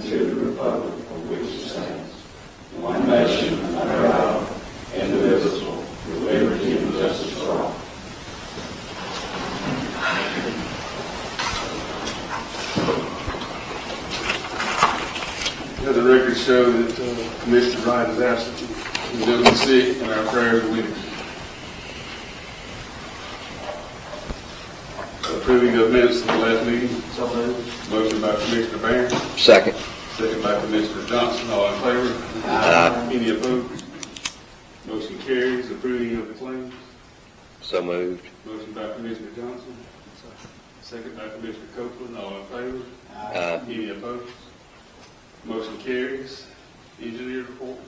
to the republic for which it stands, one nation under God, indivisible, with liberty and justice for all. The records show that Commissioner Wright is absent. He's doing sick, and our prayers are with him. Approving of minutes of the last meeting. So moved. Motion by Commissioner Barron. Second. Second by Commissioner Johnson. All in favor? Aye. Any opposed? Motion carries. Approving of the claims. So moved. Motion by Commissioner Johnson. Second by Commissioner Copeland. All in favor? Aye. Any opposed? Motion carries. Engineer report.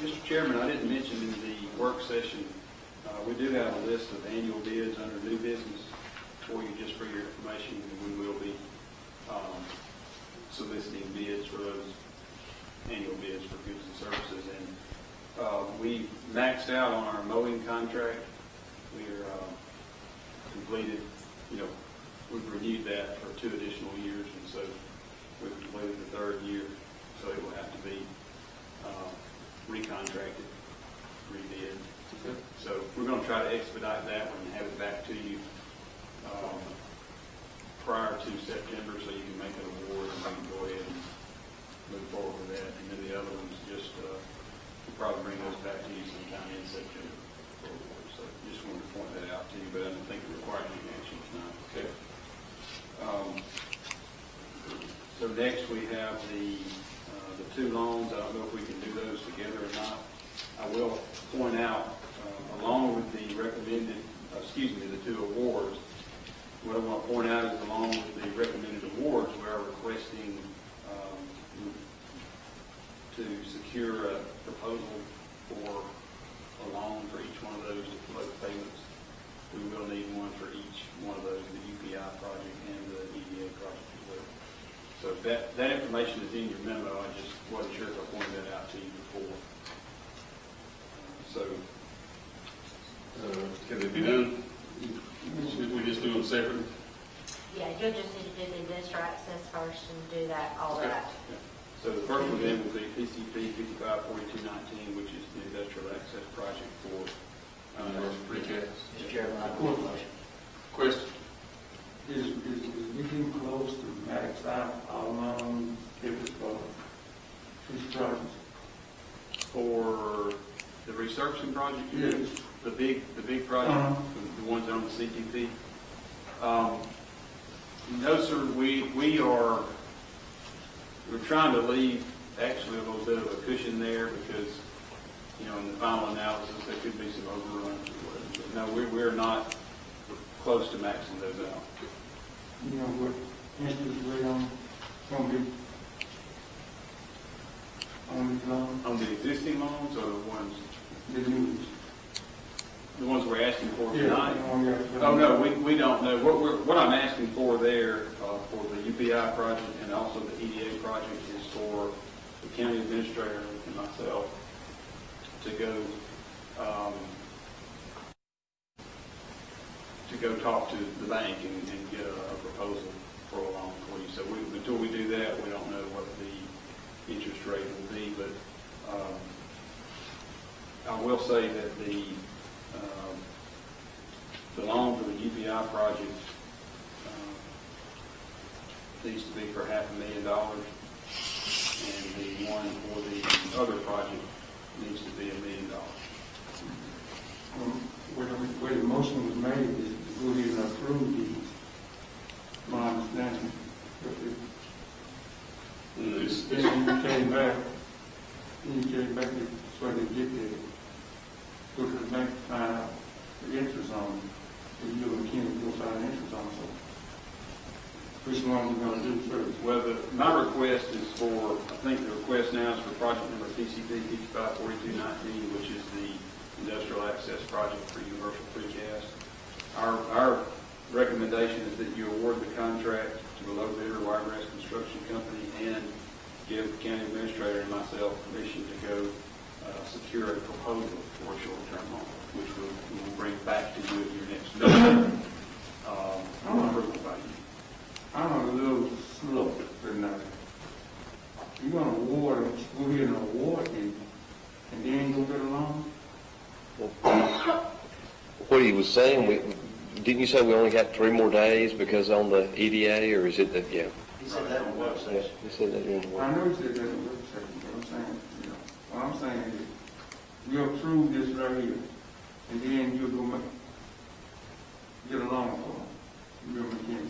Mr. Chairman, I didn't mention in the work session, we do have a list of annual bids under new business for you, just for your information, and we will be soliciting bids for those annual bids for goods and services. And we maxed out on our mowing contract. We are completed, we've renewed that for 2 additional years, and so we've completed the 3rd year, so it will have to be recontracted, rebid. Okay. So we're going to try to expedite that one and have it back to you prior to September, so you can make an award and we can go ahead and move forward with that. And then the other ones, just we'll probably bring those back to you sometime in September for award. So just wanted to point that out to you, but I don't think it requires any action tonight. Okay. So next we have the 2 loans. I don't know if we can do those together or not. I will point out, along with the recommended, the 2 awards, what I want to point out is along with the recommended awards, we are requesting to secure a proposal for a loan for each one of those float payments. We will need one for each one of those, the UPI project and the EDA project as well. So that information is in your memo. I just wasn't sure if I pointed that out to you before. So Can they be done? Should we just do them separately? Yeah, you'll just need to do the investor access first and do that, all Okay. that. So the first one then will be PCP 554219, which is the industrial access project for Universal precast. Mr. Chairman, I have a motion. Question? Is we getting close to max out all along if it's for these projects? for the resurfacing project. Yes. The big project, the ones on the CTP. No, sir. We're trying to leave actually a little bit of a cushion there because, in the final analysis, there could be some overruns. But no, we're not close to maxing those out. You know what interest rate on be on these loans? On the existing loans or the ones The news. we're asking for Yeah. tonight? Yeah. Oh, no, we don't know. What I'm asking for there, for the UPI project and also the EDA project is for the county administrator and myself to go talk to the bank and get a proposal for a loan for you. So until we do that, we don't know what the interest rate will be, but I will say that the loan for the UPI project needs to be for $500,000, and the one for the other project needs to be $1 million. Where the motion was made is to go ahead and approve these. My understanding. Then you came back to sort of get the, go to the bank to find out the interest on it. And you and Kenny go find interest on it. So which one are we going to do first? Well, my request is for, I think the request now is for project number PCP 554219, which is the industrial access project for Universal Precast. Our recommendation is that you award the contract to the low bidder, Wiregrass Construction Company, and give the county administrator and myself permission to go secure a proposal for a short-term loan, which we'll bring back to you at your next meeting. was saying, didn't you say we only got 3 more days because on the EDA, or is it that, yeah? He said that in work Yeah, session. you said that during the I work. know you said that in the second, but I'm saying, what I'm saying is, we'll approve this right here, and then you'll go get a loan for it. Real McKinney.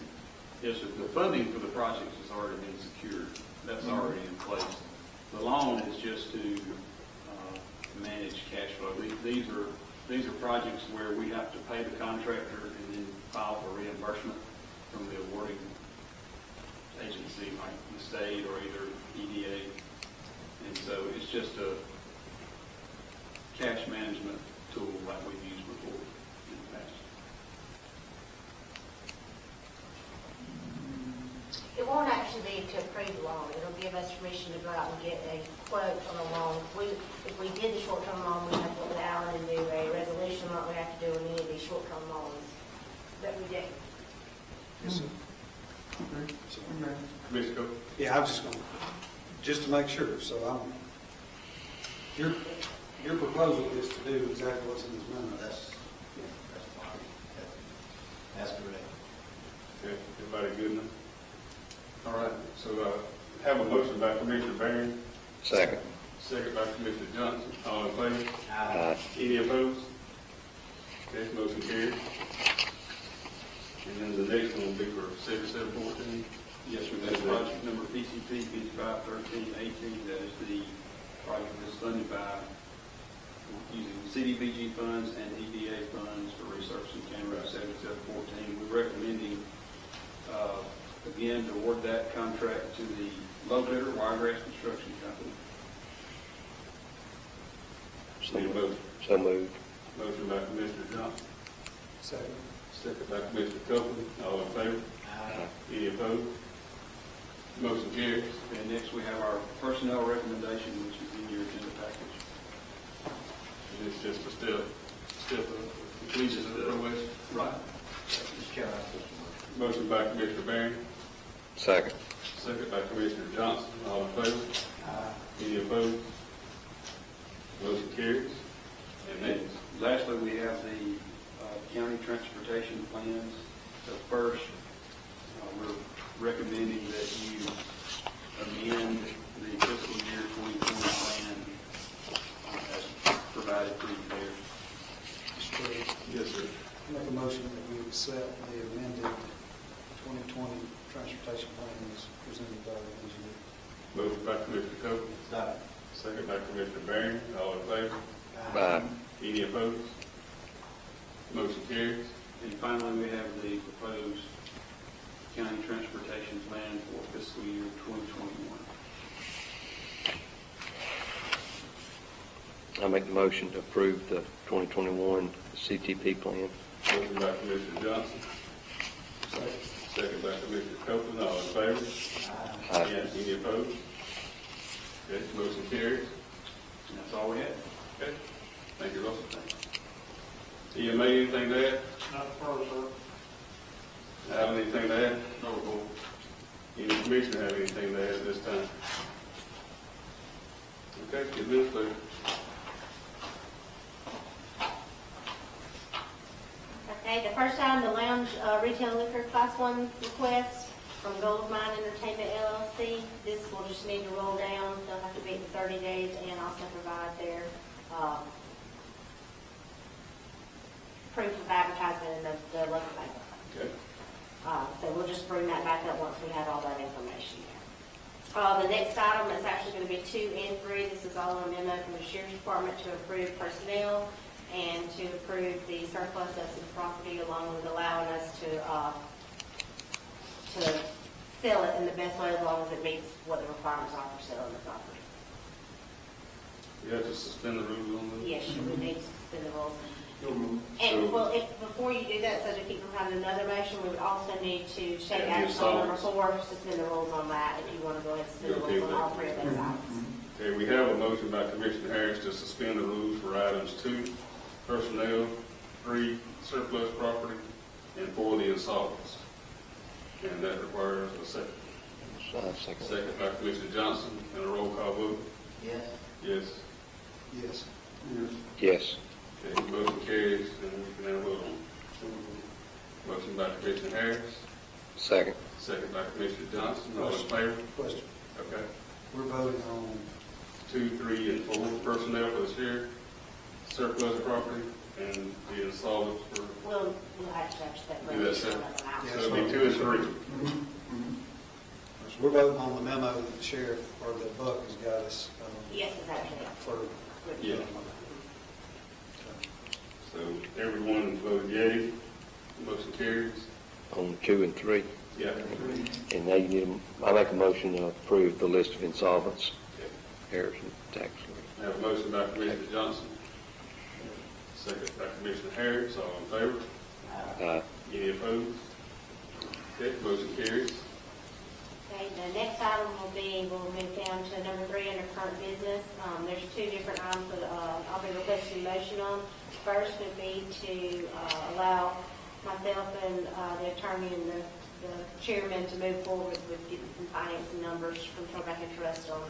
Yes, sir. The funding for the projects has already been secured. That's already in place. The loan is just to manage cash flow. These are projects where we have to pay the contractor and then file for reimbursement from the awarding agency, like the state or either EDA. And so it's just a cash management tool like we've used before in the past. It won't actually be to approve the loan. It'll give us permission to go out and get a quote on a loan. If we did the short-term loan, we'd have to go with Alan and do a resolution like we have to do in any of these short-term loans that we do. Yes, sir. Okay. So, Okay. Commissioner Copeland? yeah, I was just going, just to make sure, so your proposal is to do exactly what's in this memo. That's fine. That's correct. Okay, everybody good enough? All right, so have a motion by Commissioner Barron, Second. second by Commissioner Johnson. All in favor? Aye. Any opposed? Okay, motion carried. And then the next one will be for 7714. Yes, sir, that's project number PCP 551318, that is the project that's funded by using CDBG funds and EDA funds for resurfacing County Road 7714. We're recommending, again, to award that contract to the low bidder, Wiregrass Construction Company. Need a motion. So moved. Motion by Commissioner Johnson, Second. second by Commissioner Copeland. All in favor? Any opposed? Motion carries. And next, we have our personnel recommendation, which is in your agenda package. And it's just a step up, completion of the request. Right. Mr. Chairman, I put some Motion by Commissioner Barron, Second. second by Commissioner Johnson. All in favor? Any opposed? Motion carries. And And next, lastly, we have the county transportation plans. So first, we're recommending that you amend the fiscal year 2020 plan as provided to you there. Mr. Chair, yes, sir. make a motion that we accept the amended 2020 transportation plan as presented by the engineer. Motion by Commissioner Copeland, Second. second by Commissioner Barron. All in favor? Aye. Any opposed? Motion carries. And finally, we have the proposed county transportation plan for fiscal year 2021. I make the motion to approve the 2021 CTP plan. Motion by Commissioner Johnson, second by Commissioner Copeland. All in favor? Aye. Any opposed? Okay, motion carries. And that's all we have. Okay, thank you, Russell. EMA, anything to add? Not further, sir. Have anything to add? No, Board. Any commissioner have anything to add at this time? Okay, Administrator. Okay, the first item, the lounge retail liquor class 1 request from Gold Mine Entertainment LLC. This will just need to roll down. They'll have to meet the 30 days and also provide their proof of advertisement in the local paper. Okay. So we'll just bring that back up once we have all that information there. The next item is actually going to be 2 and 3. This is all a memo from the Sheriff's Department to approve personnel and to approve the surplus of some property, along with allowing us to sell it in the best way as long as it meets what the requirements are for selling the property. You have to suspend the rules on this? Yes, we need to suspend the rules. You'll move. And, well, before you do that, so to keep from having another motion, we would also need to take Yeah, the action on number insolvency. 4, suspend the rules on that, if you want to go ahead and suspend the You okay rules on with all that? 3 of those items. Okay, we have a motion by Commissioner Harris to suspend the rules for items 2, personnel, 3, surplus property, and 4, the insolvency. And that requires a second. Second. Second by Commissioner Johnson, and a roll call vote. Yes. Yes. Yes. Yes. Yes. Okay, motion carries, and we can now vote on. Motion by Commissioner Harris, Second. second by Commissioner Johnson. All in favor? Question. Okay. We're voting on, 2, 3, and 4 personnel for the sheriff, surplus property, and the insolvents for, We'll have to separate. Do that each separate. one of them out. Yeah. so it'll be 2 and 3. we're voting on the memo that the sheriff, or that Buck has got us Yes, it's actually. for. Yeah. So everyone voted yea, motion carries. On 2 and 3. Yeah. And now you need, I make a motion to approve the list of insolvents, Okay. Harrison Tax. I have a motion by Commissioner Johnson, second by Commissioner Harris. All in favor? Any opposed? Okay, motion carries. Okay, the next item will be, we'll move down to number 3 under current business. There's 2 different items that I'll be requesting a motion on. First would be to allow myself and the attorney and the chairman to move forward with getting some financing numbers from Turback and Trust on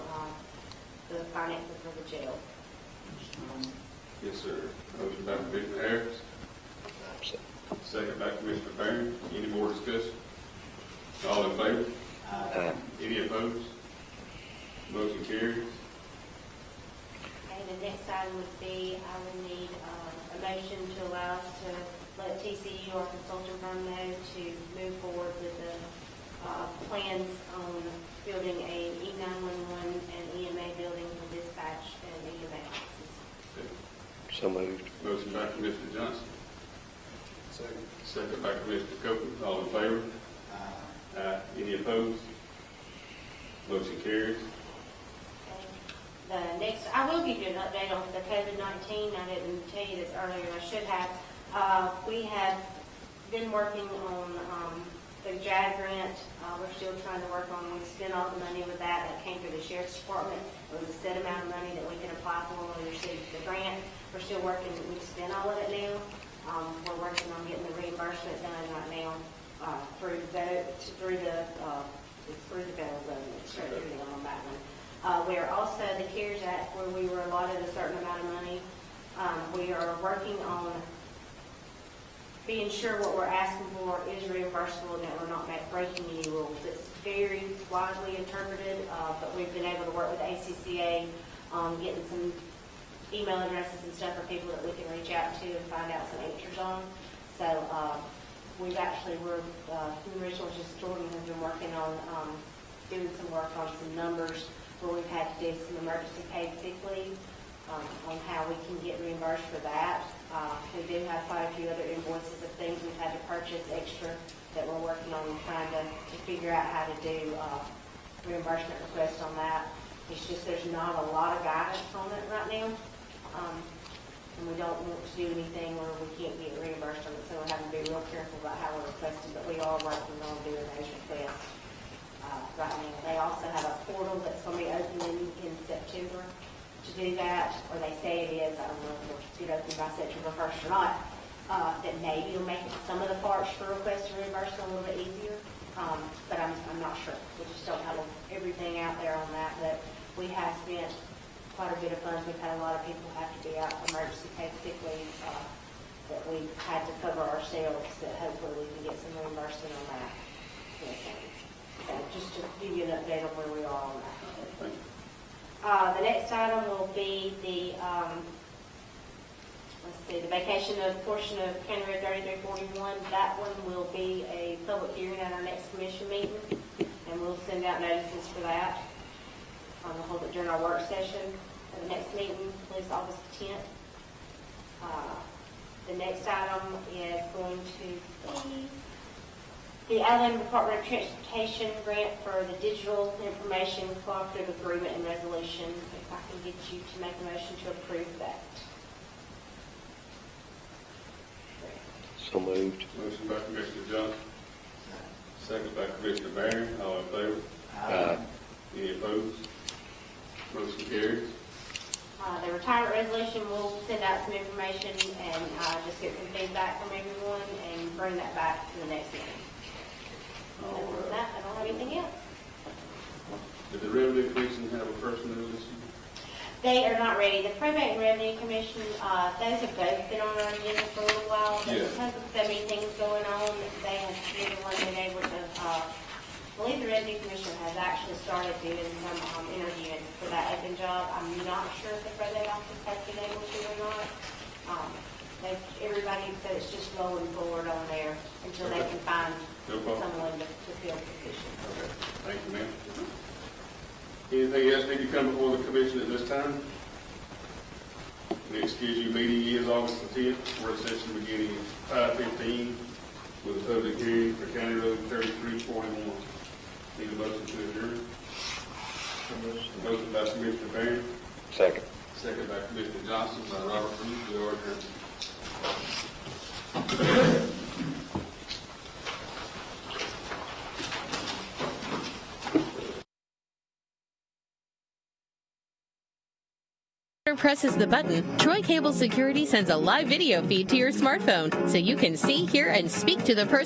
the financing for the jail. Yes, sir. Motion by Commissioner Harris, second by Commissioner Barron. Any more discussion? All in favor? Any opposed? Motion carries. Okay, the next item would be, I would need a motion to allow us to let TCU, our consulting firm, know to move forward with the plans on building a E911 and EMA building for dispatch and EMA offices. So moved. Motion by Commissioner Johnson, Second. second by Commissioner Copeland. All in favor? Any opposed? Motion carries. The next, I will give you an update on the COVID-19. I didn't tell you this earlier, I should have. We have been working on the JAG grant. We're still trying to work on, we spent all the money with that came through the sheriff's department. It was a set amount of money that we can apply for when we receive the grant. We're still working, we've spent all of it now. We're working on getting the reimbursement done right now through the federal government, straight through on that one. We are also, the CARES Act, where we were allotted a certain amount of money. We are working on being sure what we're asking for is reimbursable and that we're not breaking any rules. It's very widely interpreted, but we've been able to work with the ACCA on getting some email addresses and stuff for people that we can reach out to and find out some answers on. So we're Human Resources Jordan has been working on doing some work on some numbers where we've had to do some emergency paid sick leave on how we can get reimbursed for that. We do have quite a few other invoices of things we've had to purchase extra that we're working on trying to figure out how to do reimbursement requests on that. It's just there's not a lot of guidance on it right now. And we don't want to do anything where we can't get reimbursed on it, so we're having to be real careful about how we're requesting, but we are working on doing those requests right now. They also have a portal that's going to be opening in September to do that, or they say it is. I don't know if it's going to open by September 1st or not. That maybe will make some of the parts for request and reimbursement a little bit easier, but I'm not sure. We just don't have everything out there on that, but we have spent quite a bit of funds. We've had a lot of people have to be out emergency paid sick leave that we've had to cover ourselves, that hopefully we can get some reimbursement on that. So just to give you an update on where we are on that. Thank you. The next item will be the, the vacation of portion of County Road 3341. That one will be a public hearing at our next commission meeting, and we'll send out notices for that. We'll hold it during our work session. The next meeting is August 10th. The next item is going to be the Alabama Department of Transportation grant for the Digital Information Cooperative Agreement and Resolution. If I can get you to make a motion to approve that. So moved. Motion by Commissioner Johnson, second by Commissioner Barron. All in favor? Any opposed? Motion carries. The retirement resolution, we'll send out some information and just get some feedback from everyone and bring that back to the next meeting. All Other than right. that, I don't have anything else. Did the Revenue Commission have a personnel issue? They are not ready. The probate and revenue commission, those have both been on our agenda for a little while. But Yeah. because of so many things going on, they have been the one been able to, I believe the revenue commission has actually started doing some interviewing for that open job. I'm not sure if the probate office has been able to or not. Everybody said it's just rolling forward on there until they can find No problem. someone to fill the position. Okay, thank you, ma'am. Anything else need to come before the commission at this time? Next scheduled meeting is August the 10th, work session beginning at 5:15 with a public hearing for County Road 3341. Need a motion to adjourn? Motion by Commissioner Barron, Second. second by Commissioner Johnson, by Robert Bruce, we are adjourned. Presses the button, Troy Cable Security sends a live video feed to your smartphone so you can see, hear, and speak to the person